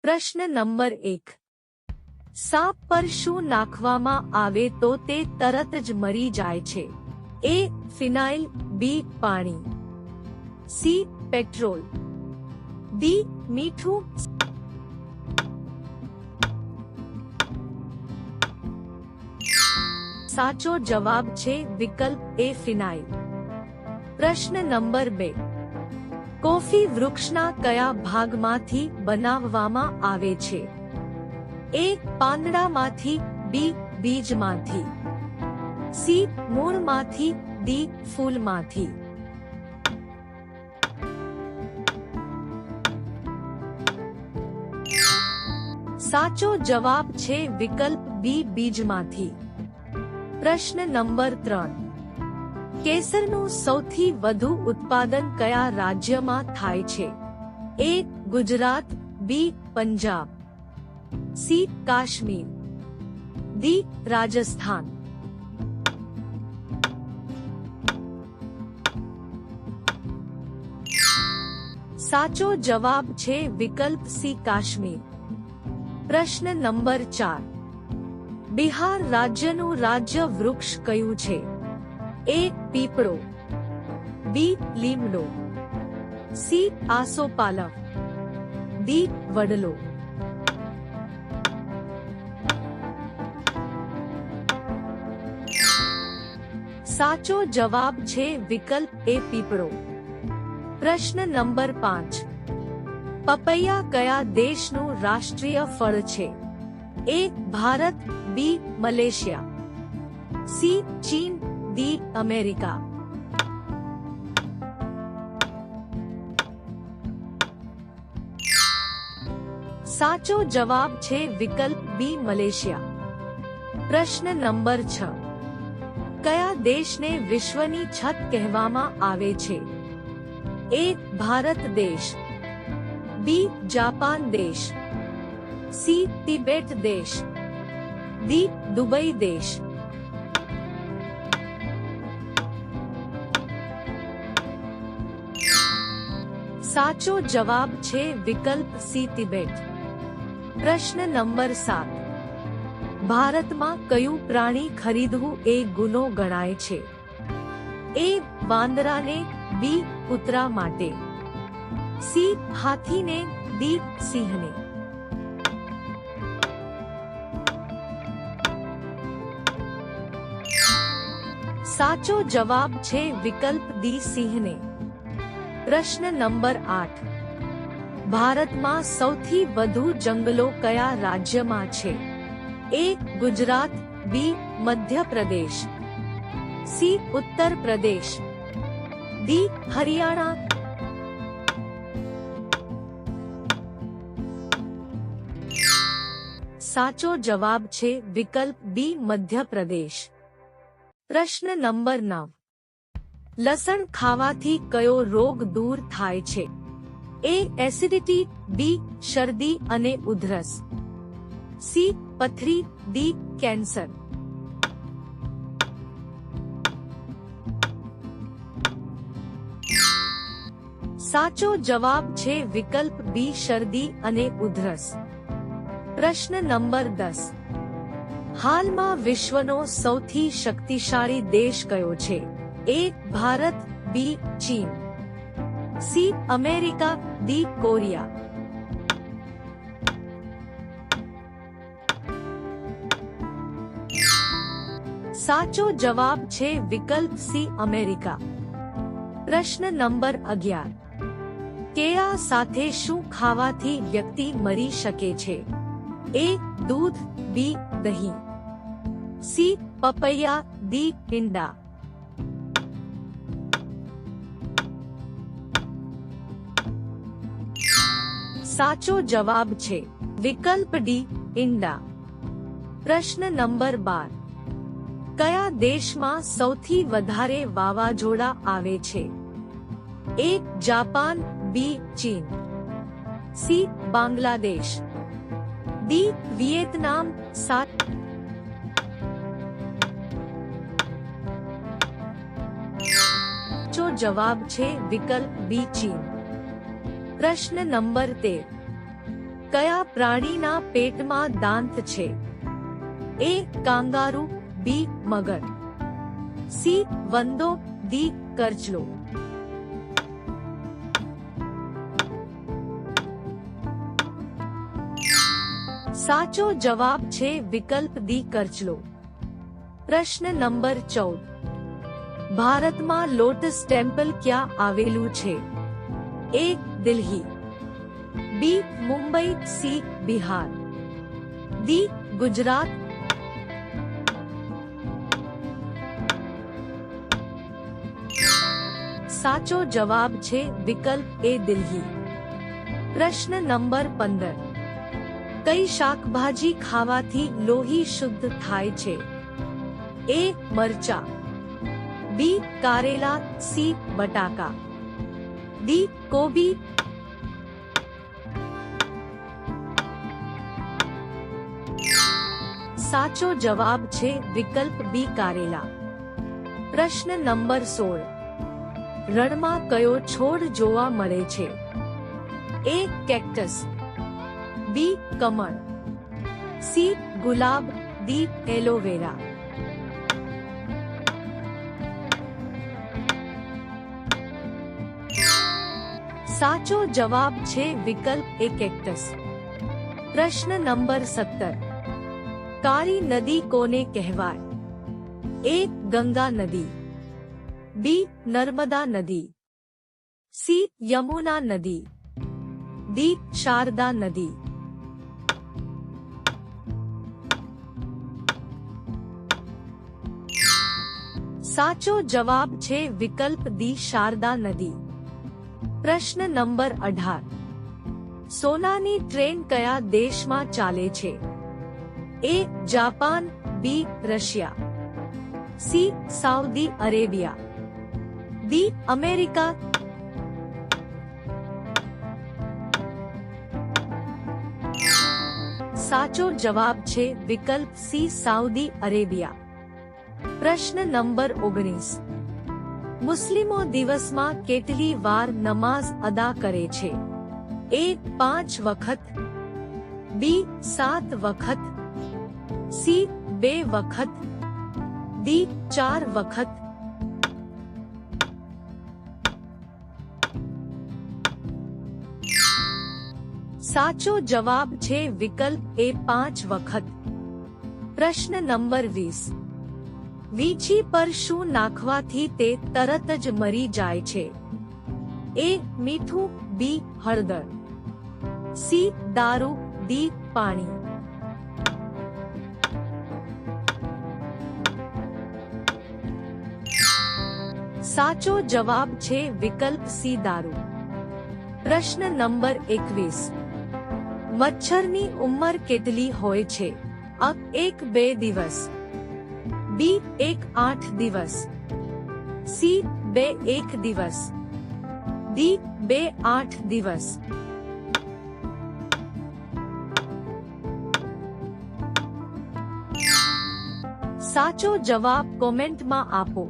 પ્રશ્ન નંબર 1. સાપ પર શું નાખવામાં આવે તો તે તરત જ મરી જાય છે? A. Phenyl, B. પાણી, C. Petrol, D. મીઠું. સાચો જવાબ છે વિકલ્પ A. ફિનાઇલ. પ્રશ્ન નંબર 2. કોફી વૃક્ષના કયા ભાગમાંથી બનાવવામાં આવે છે? A. પાંદડામાંથી, B. બીજમાંથી, C. મૂળમાંથી, D. ફૂલમાંથી. સાચો જવાબ છે વિકલ્પ B. બીજમાંથી. પ્રશ્ન નંબર 3. કેસરનું સૌથી વધુ ઉત્પાદન કયા રાજ્યમાં થાય છે? A. Gujarat, B. Punjab, C. Kashmir, D. Rajasthan. સાચો જવાબ છે વિકલ્પ C. કાશ્મીર. પ્રશ્ન નંબર 4. બિહાર રાજ્યનું રાજ્ય વૃક્ષ કયું છે? A. પીપળો, B. લીમડો, C. આસોપાલવ, D. વડલો. સાચો જવાબ છે વિકલ્પ A. પીપળો. પ્રશ્ન નંબર 5. પપૈયા કયા દેશનું રાષ્ટ્રીય ફળ છે? A. Bharat, B. Malaysia, C. ચીન, D. અમેરિકા. સાચો જવાબ છે વિકલ્પ B. મલેશિયા. પ્રશ્ન નંબર 6. કયા દેશને વિશ્વની છત કહેવામાં આવે છે? A. ભારત દેશ, B. જાપાન દેશ, C. તિબેટ દેશ, D. દુબઈ દેશ. સાચો જવાબ છે વિકલ્પ C. તિબેટ. પ્રશ્ન નંબર 7. ભારતમાં કયું પ્રાણી ખરીદવું એ ગુનો ગણાય છે? A. વાંદરાને, B. કૂતરા માટે, C. હાથીને, D. સિંહને. સાચો જવાબ છે વિકલ્પ D. સિંહને. પ્રશ્ન નંબર 8. ભારતમાં સૌથી વધુ જંગલો કયા રાજ્યમાં છે? A. Gujarat, B. Madhya Pradesh, C. Uttar Pradesh, D. Haryana. સાચો જવાબ છે વિકલ્પ B. મધ્યપ્રદેશ. પ્રશ્ન નંબર 9. લસણ ખાવાથી કયો રોગ દૂર થાય છે? A. Acidity, B. શરદી અને ઉધરસ, C. પથરી, D. કેન્સર. સાચો જવાબ છે વિકલ્પ B. શરદી અને ઉધરસ. પ્રશ્ન નંબર 10. હાલમાં વિશ્વનો સૌથી શક્તિશાળી દેશ કયો છે? A. ભારત, B. ચીન, C. America, D. કોરિયા. સાચો જવાબ છે વિકલ્પ C. અમેરિકા. પ્રશ્ન નંબર 11. કેળા સાથે શું ખાવાથી વ્યક્તિ મરી શકે છે? A. દૂધ, B. દહીં, C. પપૈયા, D. ઈંડા. સાચો જવાબ છે વિકલ્પ D. ઈંડા. પ્રશ્ન નંબર 12. કયા દેશમાં સૌથી વધારે વાવાઝોડા આવે છે? A. Japan, B. ચીન, C. બાંગ્લાદેશ, D. વિયેતનામ. સાચો જવાબ છે વિકલ્પ B. ચીન. પ્રશ્ન નંબર 13. કયા પ્રાણીના પેટમાં દાંત છે? એ કાંગારૂ, બી મગર, સી વંદો, ડી કરચલો. સાચો જવાબ છે વિકલ્પ ડી કરચલો. પ્રશ્ન નંબર 14. ભારતમાં લોટસ ટેમ્પલ ક્યાં આવેલું છે? એ દિલ્હી, બી મુંબઈ, સી બિહાર, ડી ગુજરાત. સાચો જવાબ છે વિકલ્પ એ દિલ્હી. પ્રશ્ન નંબર 15. કઈ શાકભાજી ખાવાથી લોહી શુદ્ધ થાય છે? એ મરચા, બી કારેલા, સી બટાકા, ડી કોબી. સાચો જવાબ છે વિકલ્પ બી કારેલા. પ્રશ્ન નંબર 16. રણમાં કયો છોડ જોવા મળે છે? એ કેક્ટસ, બી કમળ, સી ગુલાબ, ડી એલોવેરા. સાચો જવાબ છે વિકલ્પ એ કેક્ટસ. પ્રશ્ન નંબર 17. કાળી નદી કોને કહેવાય? એ ગંગા નદી, બી નર્મદા નદી, સી યમુના નદી, ડી શારદા નદી. સાચો જવાબ છે વિકલ્પ ડી શારદા નદી. પ્રશ્ન નંબર 18. સોનાની ટ્રેન કયા દેશમાં ચાલે છે? A Japan, B Russia, C Saudi Arabia, D America. સાચો જવાબ છે વિકલ્પ સી સાઉદી અરેબિયા. પ્રશ્ન નંબર 19. મુસ્લિમો દિવસમાં કેટલી વાર નમાઝ અદા કરે છે? એ 5 વખત, બી 7 વખત, સી 2 વખત, ડી 4 વખત. સાચો જવાબ છે વિકલ્પ એ 5 વખત. પ્રશ્ન નંબર 20. વીંછી પર શું નાખવાથી તે તરત જ મરી જાય છે? એ મીઠું, બી હળદર, સી દારૂ, ડી પાણી. સાચો જવાબ છે વિકલ્પ સી દારૂ. પ્રશ્ન નંબર 21. મચ્છરની ઉંમર કેટલી હોય છે? અ 1-2 દિવસ, બી 1-8 દિવસ, સી 2-1 દિવસ, ડી 2-8 દિવસ. સાચો જવાબ કોમેન્ટમાં આપો.